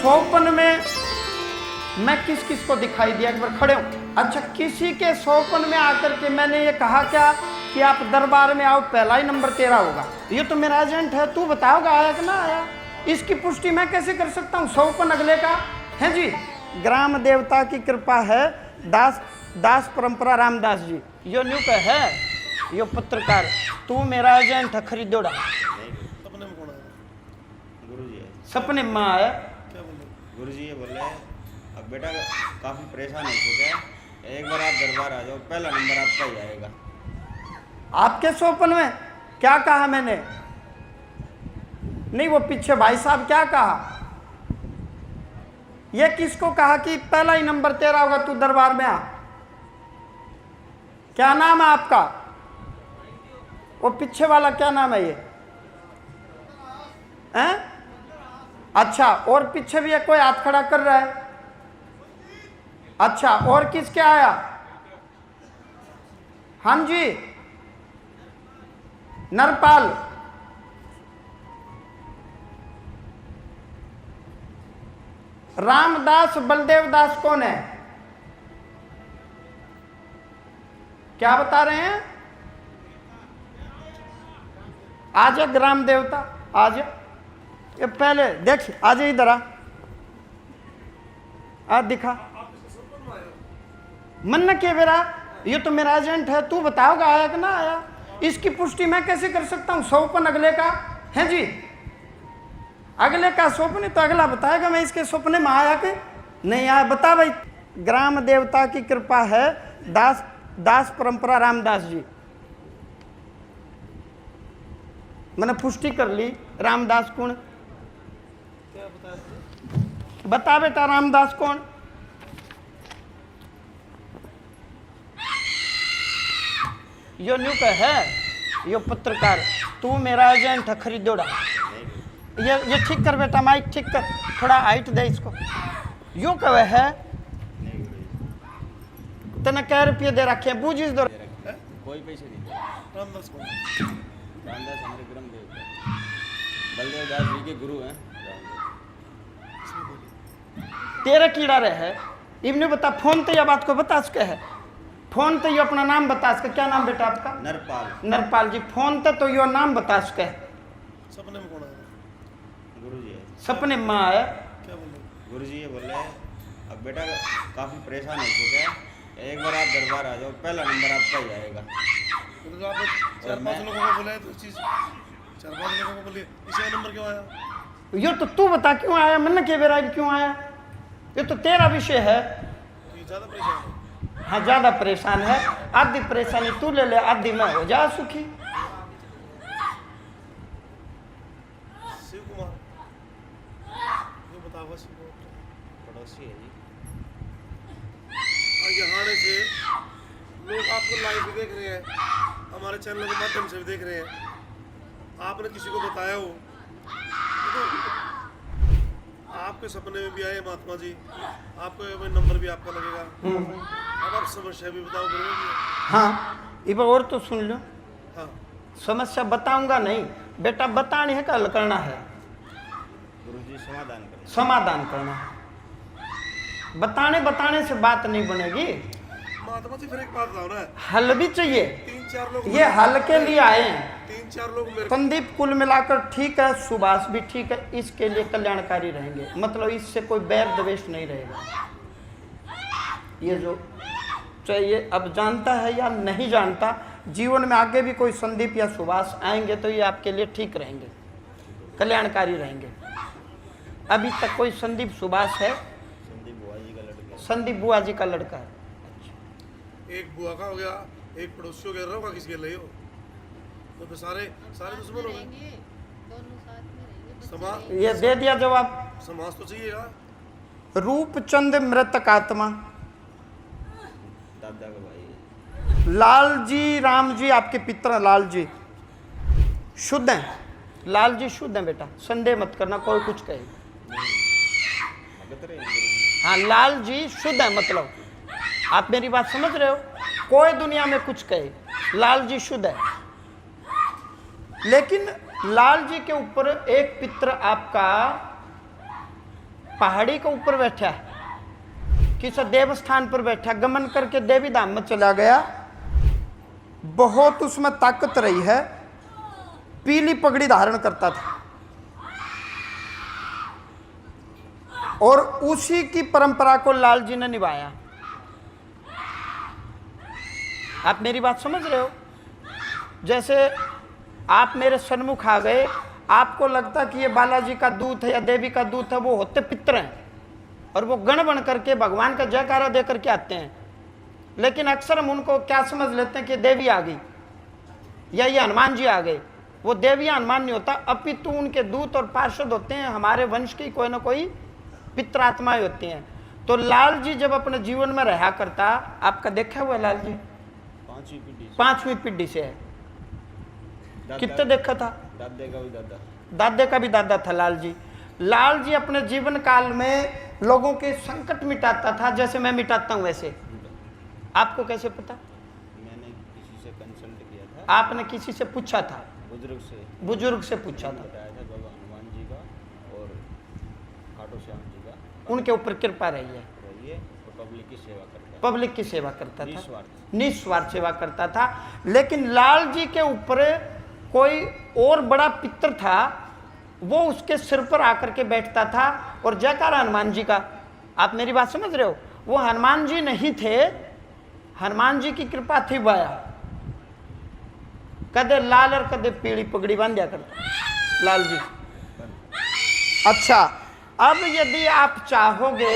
स्वप्न में मैं किस किस को दिखाई दिया, एक बार खड़े हो। अच्छा, किसी के स्वप्न में आकर के मैंने ये कहा क्या कि आप दरबार में आओ, पहला ही नंबर तेरा होगा। ये तो मेरा एजेंट है, तू बताओगा आया कि ना आया। इसकी पुष्टि मैं कैसे कर सकता हूँ? स्वप्न अगले का है जी। ग्राम देवता की कृपा है, दास परंपरा रामदास जी यो न्यू का है, यो पत्रकार, तू मेरा एजेंट है, खरीदोड़ा। सपने में कौन आया? गुरुजी है। सपने में आया, क्या बोले? गुरुजी ये बोले अब बेटा काफ़ी परेशान हो चुके हैं, एक बार आप दरबार आ जाओ, पहला नंबर आपका ही आएगा। आपके स्वप्न में क्या कहा मैंने? नहीं, वो पीछे भाई साहब क्या कहा? ये किसको कहा कि पहला ही नंबर तेरा होगा, तू दरबार में आ? क्या नाम है आपका? वो पीछे वाला क्या नाम है ये? हैं? अच्छा, और पीछे भी है कोई हाथ खड़ा कर रहा है? अच्छा, और किसके आया? हाँ जी, नरपाल। रामदास बलदेव दास कौन है? क्या बता रहे हैं? आज ग्राम देवता, आज ये पहले देख, आज इधर आ दिखा मन न के मेरा, ये तो मेरा एजेंट है, तू बताओगा आया कि ना आया। इसकी पुष्टि मैं कैसे कर सकता हूँ? स्वप्न अगले का है जी, अगले का स्वप्न तो अगला बताएगा मैं इसके सपने में आया कि नहीं आया। बता भाई। ग्राम देवता की कृपा है, दास परंपरा रामदास जी। मैंने पुष्टि कर ली। रामदास कौन? बता बेटा, रामदास कौन? यो न्यू का है, यो पत्रकार, तू मेरा एजेंट है, खरीदोड़ा। ये ठीक कर बेटा, माइक ठीक कर, थोड़ा हाइट दे इसको। यो कवे है तने क्या रुपये दे रखे हैं? बूझ इस दो। कोई पैसे नहीं दे। रामदास कौन? रामदास हमारे ग्राम देवता बलदेव दास जी के गुरु हैं। तेरा कीड़ा रहे है इबने बता। फोन तो यह बात को बता सके है, फोन तो ये अपना नाम बता सके। क्या नाम बेटा आपका? नरपाल। नरपाल जी। फोन तो यो नाम बता सके। सपने में कौन आया? गुरुजी है। सपने में आया। क्या बोले? गुरुजी ये बोले अब बेटा काफ़ी परेशान हो चुके हैं, एक बार आप दरबार आ जाओ, पहला नंबर आपका ही आएगा। तो आपने 4-5 लोगों को बोला है तो चीज़ 4-5 लोगों को बोलिए, इसी नंबर क्यों आया? यो तो तू बता क्यों आया, मन के बेरा क्यों आया? ये तो तेरा विषय है। तो ये ज़्यादा परेशान है। हाँ, ज्यादा परेशान है। आधी परेशानी तू ले ले, आधी मैं हो जा सुखी। शिव कुमार, ये बताओ शिव कुमार पड़ोसी है जी। और यहाँ से लोग आपको लाइव भी देख रहे हैं, हमारे चैनल के माध्यम से भी देख रहे हैं। आपने किसी को बताया हो तो आपके सपने में भी आए महात्मा जी, आपको नंबर भी आपका लगेगा। अब आप समस्या भी बताओ। हाँ, एक बार और तो सुन लो। हाँ, समस्या बताऊंगा नहीं बेटा, बताने है, कल करना है, गुरुजी समाधान करें। समाधान करना है। बताने से बात नहीं बनेगी। महात्मा जी फिर एक बात बताओ ना, हल भी चाहिए। 3-4 लोग ये हल के लिए आए हैं। 3-4 लोग मेरे संदीप कुल मिलाकर ठीक है, सुभाष भी ठीक है, इसके लिए कल्याणकारी रहेंगे, मतलब इससे कोई बैर द्वेष नहीं रहेगा। ये जो चाहिए, अब जानता है या नहीं जानता, जीवन में आगे भी कोई संदीप या सुभाष आएंगे तो ये आपके लिए ठीक रहेंगे, कल्याणकारी रहेंगे। अभी तक कोई संदीप सुभाष है? संदीप बुआ जी का लड़का। संदीप बुआ जी का लड़का है। एक बुआ का हो गया, एक पड़ोसियों के रहो का किसके लिए हो, तो फिर सारे दुश्मन हो गए। समाज ये दे दिया जवाब। समाज तो चाहिएगा। रूपचंद मृतक आत्मा, दादा का भाई। लाल जी, राम जी आपके पितर लाल जी शुद्ध हैं। लाल जी शुद्ध हैं बेटा, संदेह मत करना कोई कुछ कहे। भगत रहे गुरुजी। हाँ, लाल जी शुद्ध है, मतलब आप मेरी बात समझ रहे हो? कोई दुनिया में कुछ कहे, लाल जी शुद्ध है। लेकिन लाल जी के ऊपर एक पित्र आपका पहाड़ी के ऊपर बैठा है, किसी देव स्थान पर बैठा, गमन करके देवी धाम में चला गया, बहुत उसमें ताकत रही है, पीली पगड़ी धारण करता था और उसी की परंपरा को लाल जी ने निभाया। आप मेरी बात समझ रहे हो? जैसे आप मेरे सन्मुख आ गए, आपको लगता कि ये बालाजी का दूत है या देवी का दूत है, वो होते पितर हैं और वो गण बन करके भगवान का जयकारा दे करके आते हैं, लेकिन अक्सर हम उनको क्या समझ लेते हैं कि देवी आ गई या ये हनुमान जी आ गए। वो देवी या हनुमान नहीं होता, अपितु उनके दूत और पार्षद होते हैं, हमारे वंश की कोई ना कोई पितरात्माएं होती हैं। तो लाल जी जब अपने जीवन में रहा करता, आपका देखा हुआ लाल जी 5वीं पीढ़ी से है, कितने देखा था? दादे का भी दादा, दादे का भी दादा था लाल जी। लाल जी अपने जीवन काल में लोगों के संकट मिटाता था, जैसे मैं मिटाता हूं वैसे। आपको कैसे पता? मैंने किसी से कंसल्ट किया था। आपने किसी से पूछा था? बुजुर्ग से पूछा था। बताया था बाबा हनुमान जी का और खाटू श्याम जी का, उनके ऊपर कृपा रही है और पब्लिक की सेवा करता है। पब्लिक की सेवा करता था, निस्वार्थ निस्वार्थ सेवा करता था। लेकिन लाल जी के ऊपर कोई और बड़ा पितर था, वो उसके सिर पर आकर के बैठता था और जयकारा हनुमान जी का। आप मेरी बात समझ रहे हो? वो हनुमान जी नहीं थे, हनुमान जी की कृपा थी वाया। कदे लाल और कदे पीली पगड़ी बांधा करता लाल जी। अच्छा, अब यदि आप चाहोगे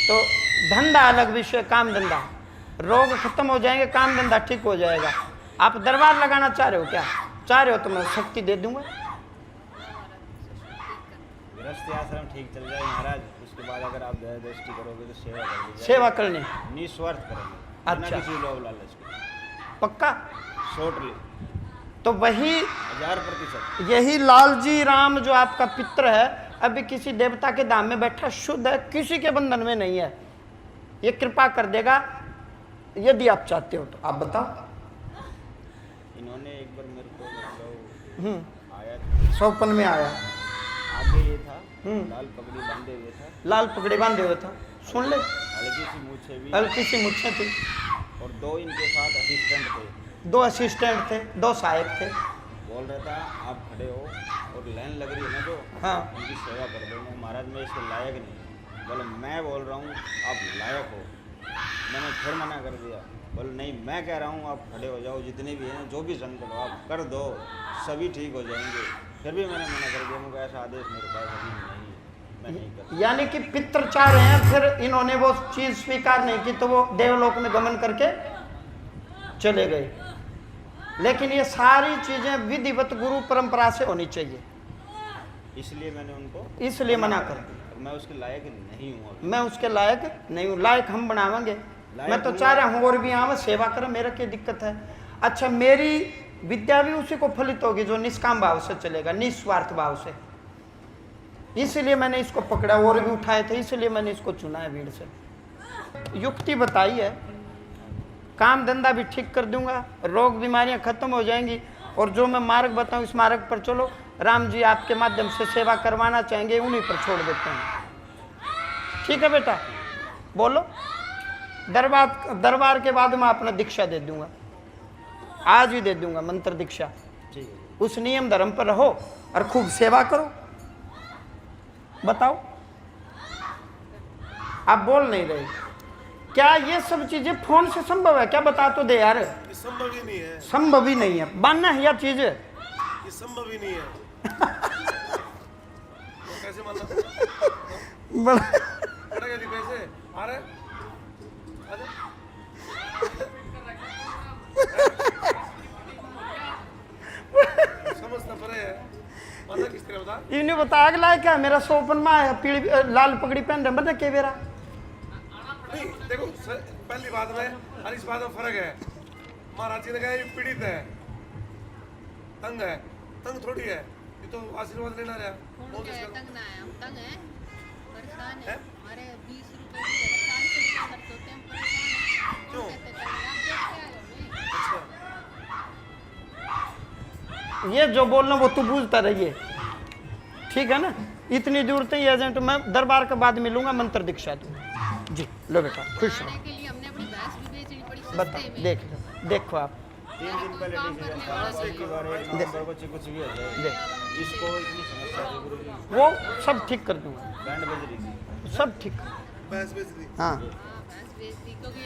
तो धंधा अलग विषय, काम धंधा, रोग खत्म हो जाएंगे, काम धंधा ठीक हो जाएगा। आप दरबार लगाना चाह रहे हो क्या? चाह रहे हो तो मैं शक्ति दे दूंगा। गृहस्थी आश्रम ठीक चल जाए महाराज, उसके बाद अगर आप दया दृष्टि करोगे तो सेवा कर सेवा करनी निस्वार्थ करेंगे, अच्छा। किसी लोभ लालच के, पक्का? शॉर्टली तो वही 1000%। यही लाल जी राम जो आपका पित्र है, अभी किसी देवता के धाम में बैठा, शुद्ध है, किसी के बंधन में नहीं है, ये कृपा कर देगा यदि आप चाहते हो तो। आप बताओ। इन्होंने एक बार मेरे को मतलब आया था, सौपन में आया, आगे ये था, लाल पगड़ी बांधे हुए था, लाल पगड़ी बांधे हुए था, सुन ले, हल्की सी मूछें भी, हल्की सी मुच्छें थी, और 2 इनके साथ असिस्टेंट थे, 2 असिस्टेंट थे, 2 सहायक थे। बोल रहा था आप खड़े हो और लाइन लग रही है ना जो, हाँ, उनकी सेवा कर दो। मैं महाराज मैं इसके लायक नहीं। बोले मैं बोल रहा हूँ आप लायक हो। मैंने फिर मना कर दिया। बोले नहीं मैं कह रहा हूँ आप खड़े हो जाओ, जितने भी हैं जो भी संकट हो आप कर दो, सभी ठीक हो जाएंगे। फिर भी मैंने मना कर दिया, मुझे ऐसा आदेश मेरे पास अभी नहीं है, मैं नहीं कर। यानी कि पितर चाह रहे हैं, फिर इन्होंने वो चीज स्वीकार नहीं की तो वो देवलोक में गमन करके चले गए। लेकिन ये सारी चीजें विधिवत गुरु परंपरा से होनी चाहिए, इसलिए मैंने उनको इसलिए मना कर दी। मैं उसके लायक नहीं हूँ अभी। मैं उसके लायक नहीं हूँ, लायक हम बनावेंगे। मैं तो चाह रहा हूँ और भी आवे सेवा करें, मेरा क्या दिक्कत है? अच्छा, मेरी विद्या भी उसी को फलित होगी जो निष्काम भाव से चलेगा, निस्वार्थ भाव से। इसलिए मैंने इसको पकड़ा, और भी उठाए थे, इसलिए मैंने इसको चुना है भीड़ से। युक्ति बताई है, काम धंधा भी ठीक कर दूंगा, रोग बीमारियां खत्म हो जाएंगी, और जो मैं मार्ग बताऊं इस मार्ग पर चलो। राम जी आपके माध्यम से सेवा करवाना चाहेंगे, उन्हीं पर छोड़ देते हैं। ठीक है बेटा, बोलो। दरबार के बाद मैं अपना दीक्षा दे दूंगा, आज ही दे दूंगा मंत्र दीक्षा। ठीक है। उस नियम धर्म पर रहो और खूब सेवा करो। बताओ, आप बोल नहीं रहे। क्या ये सब चीजें फोन से संभव है क्या? बता तो दे यार। ये संभव ही नहीं है, संभव ही नहीं है, मानना है यह चीज। ये संभव ही नहीं है। तो कैसे मानना? बड़ा पड़ेगा जी कैसे? आ रहे? आजा। समझता पड़े है। मानना किस तरह बता? इन्हें बता अगला है क्या? मेरा सोपन में आया, पीली लाल पगड़ी पहन रहे, बता के बेरा। नहीं देखो पहली बात में और इस बात में फर्क है। महाराज जी ने कहा ये पीड़ित है, तंग है, तंग थोड़ी है, ये तो आशीर्वाद लेना रहा। तंग ना है, हम तंग हैं, परेशान है? है। हमारे 20 रुपए की जगह 40 रुपए खर्च होते हैं, हम परेशान हैं। क्यों? कहते हैं, आप देखते आए हो हमें। अच्छा ये जो बोलना वो तू बूझता रहिए, ठीक है ना? इतनी जरूरत ही एजेंट मैं दरबार के बाद मिलूंगा, मंत्र दीक्षा दूंगा। जी लो बेटा खुश खाने रहो। के लिए हमने अपनी भैंस भी बेचनी पड़ी सस्ते बताओ में। देख लो, देखो आप 3 दिन पहले डिसीजन था, अगली बार एक नवंबर को कुछ भी हो जाए। देख इसको इतनी समस्या थी गुरु जी, वो सब ठीक कर दूंगा, बैंड बज रही थी। सब ठीक। भैंस बेच दी। हाँ हाँ भैंस बेच दी क्योंकि